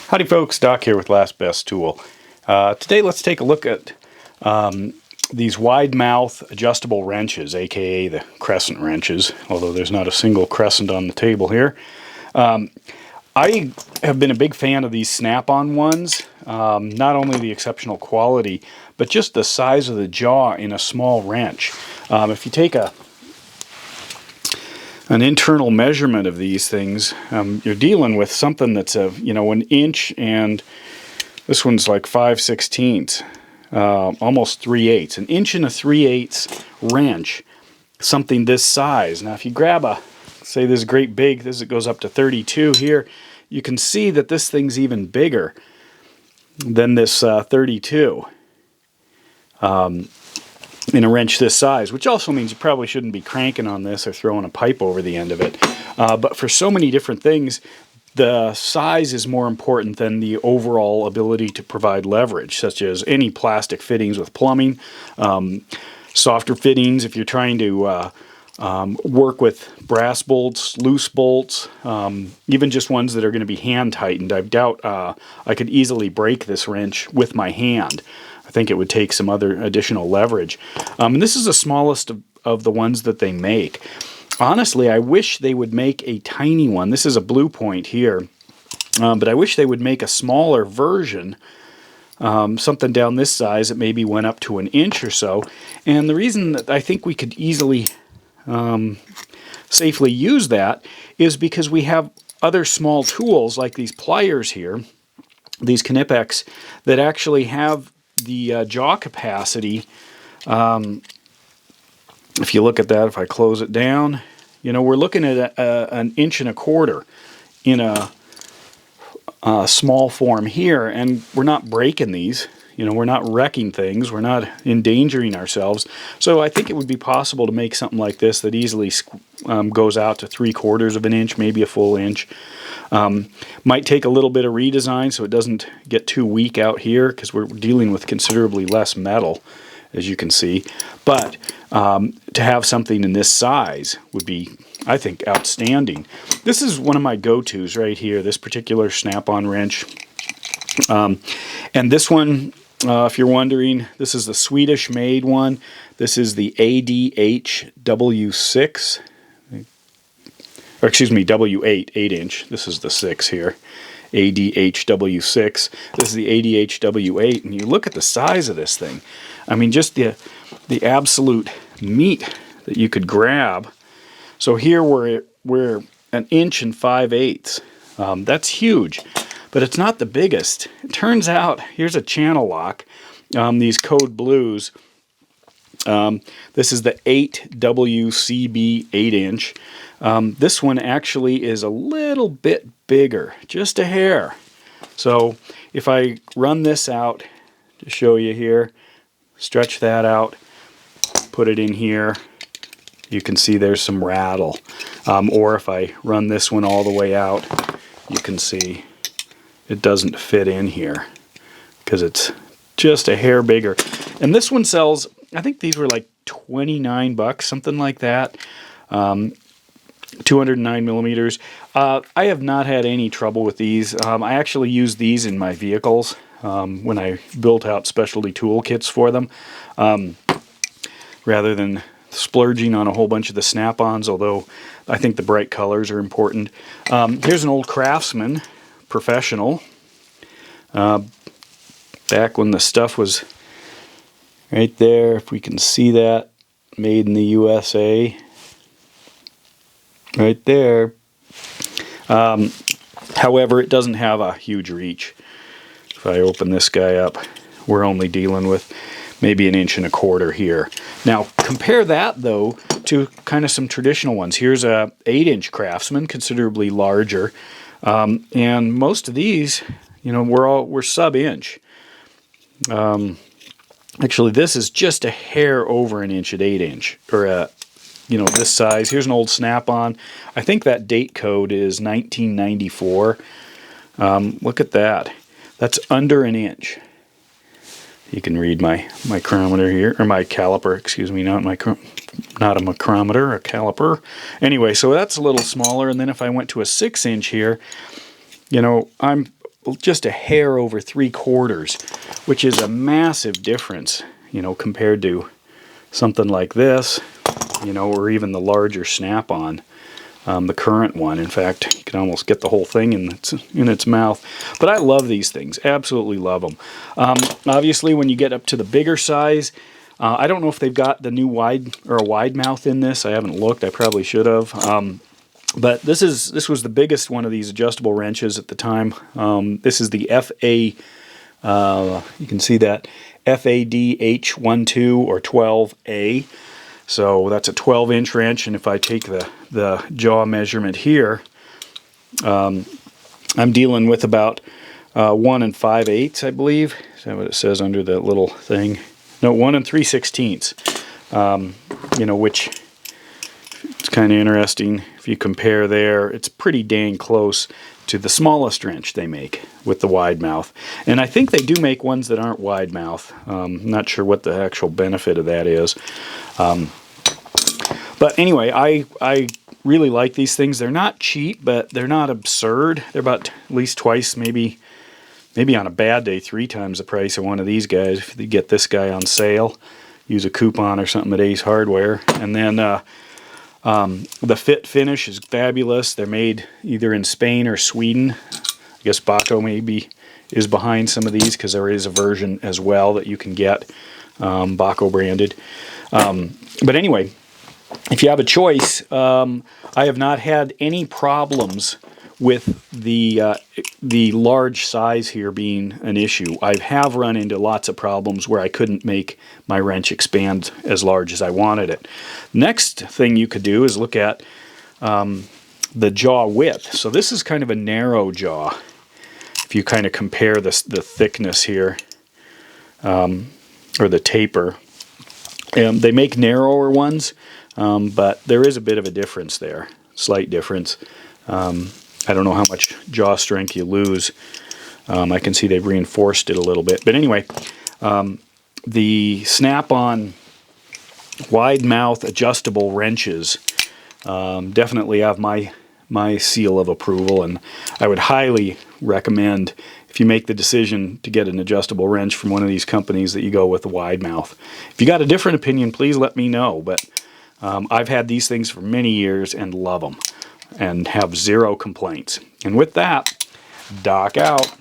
Howdy folks, Doc here with Last Best Tool. Today let's take a look at these wide mouth adjustable wrenches, aka the crescent wrenches, although there's not a single crescent on the table here. I have been a big fan of these Snap-on ones, not only the exceptional quality, but just the size of the jaw in a small wrench. If you take an internal measurement of these things, you're dealing with something that's an inch, and this one's like 5/16, almost 3/8. An inch and a 3/8 wrench, something this size. Now if you grab say this great big, it goes up to 32 here, you can see that this thing's even bigger than this 32. In a wrench this size, which also means you probably shouldn't be cranking on this or throwing a pipe over the end of it. But for so many different things, the size is more important than the overall ability to provide leverage, such as any plastic fittings with plumbing, softer fittings if you're trying to work with brass bolts, loose bolts, even just ones that are going to be hand tightened. I doubt I could easily break this wrench with my hand. I think it would take some other additional leverage. And this is the smallest of the ones that they make. Honestly, I wish they would make a tiny one. This is a Blue Point here, but I wish they would make a smaller version, something down this size that maybe went up to an inch or so. And the reason that I think we could easily safely use that is because we have other small tools like these pliers here, these Knipex, that actually have the jaw capacity. If you look at that, if I close it down, we're looking at an inch and a quarter in a small form here, and we're not breaking these. We're not wrecking things. We're not endangering ourselves. So I think it would be possible to make something like this that easily goes out to 3/4 of an inch, maybe a full inch. Might take a little bit of redesign so it doesn't get too weak out here, because we're dealing with considerably less metal, as you can see. But to have something in this size would be, I think, outstanding. This is one of my go-tos right here, this particular Snap-on wrench. And this one, if you're wondering, this is the Swedish-made one. This is the ADH-W6. Or excuse me, W8, 8-inch. This is the 6 here. ADH-W6. This is the ADH-W8, and you look at the size of this thing. I mean, just the absolute meat that you could grab. So here we're an inch and 5/8. That's huge, but it's not the biggest. It turns out, here's a channel lock. These Code Blues. This is the 8WCB 8-inch. This one actually is a little bit bigger, just a hair. So if I run this out to show you here, stretch that out, put it in here, you can see there's some rattle. Or if I run this one all the way out, you can see it doesn't fit in here because it's just a hair bigger. And this one sells, I think these were like 29 bucks, something like that. 209 millimeters. I have not had any trouble with these. I actually use these in my vehicles when I built out specialty tool kits for them, rather than splurging on a whole bunch of the Snap-ons, although I think the bright colors are important. Here's an old Craftsman Professional. Back when the stuff was right there, if we can see that, made in the USA. Right there. However, it doesn't have a huge reach. If I open this guy up, we're only dealing with maybe an inch and a quarter here. Now, compare that, though, to kind of some traditional ones. Here's a 8-inch Craftsman, considerably larger. And most of these, we're sub-inch. Actually, this is just a hair over an inch at 8-inch, or this size. Here's an old Snap-on. I think that date code is 1994. Look at that. That's under an inch. You can read my micrometer here, or my caliper, excuse me, not a micrometer, a caliper. Anyway, so that's a little smaller, and then if I went to a 6-inch here, I'm just a hair over 3/4, which is a massive difference, you know, compared to something like this, you know, or even the larger Snap-on, the current one. In fact, you can almost get the whole thing in its mouth. But I love these things, absolutely love them. Obviously, when you get up to the bigger size, I don't know if they've got the new wide mouth in this. I haven't looked. I probably should have. But this was the biggest one of these adjustable wrenches at the time. This is the FA. You can see that FADH12 or 12A. So that's a 12-inch wrench, and if I take the jaw measurement here, I'm dealing with about 1 5/8, I believe. Is that what it says under the little thing? No, 1 3/16. You know, which it's kind of interesting. If you compare there, it's pretty dang close to the smallest wrench they make with the wide mouth. And I think they do make ones that aren't wide mouth. Not sure what the actual benefit of that is. But anyway, I really like these things. They're not cheap, but they're not absurd. They're about at least twice, maybe on a bad day, 3 times the price of one of these guys. If you get this guy on sale, use a coupon or something at Ace Hardware. And then the fit finish is fabulous. They're made either in Spain or Sweden. I guess Bahco maybe is behind some of these, because there is a version as well that you can get, Bahco branded. But anyway, if you have a choice, I have not had any problems with the large size here being an issue. I have run into lots of problems where I couldn't make my wrench expand as large as I wanted it. Next thing you could do is look at the jaw width. So this is kind of a narrow jaw. If you kind of compare the thickness here, or the taper. They make narrower ones, but there is a bit of a difference there, slight difference. I don't know how much jaw strength you lose. I can see they've reinforced it a little bit. But anyway, the Snap-on wide mouth adjustable wrenches definitely have my seal of approval, and I would highly recommend, if you make the decision to get an adjustable wrench from one of these companies, that you go with the wide mouth. If you got a different opinion, please let me know. But I've had these things for many years and love them, and have zero complaints. And with that, Doc out.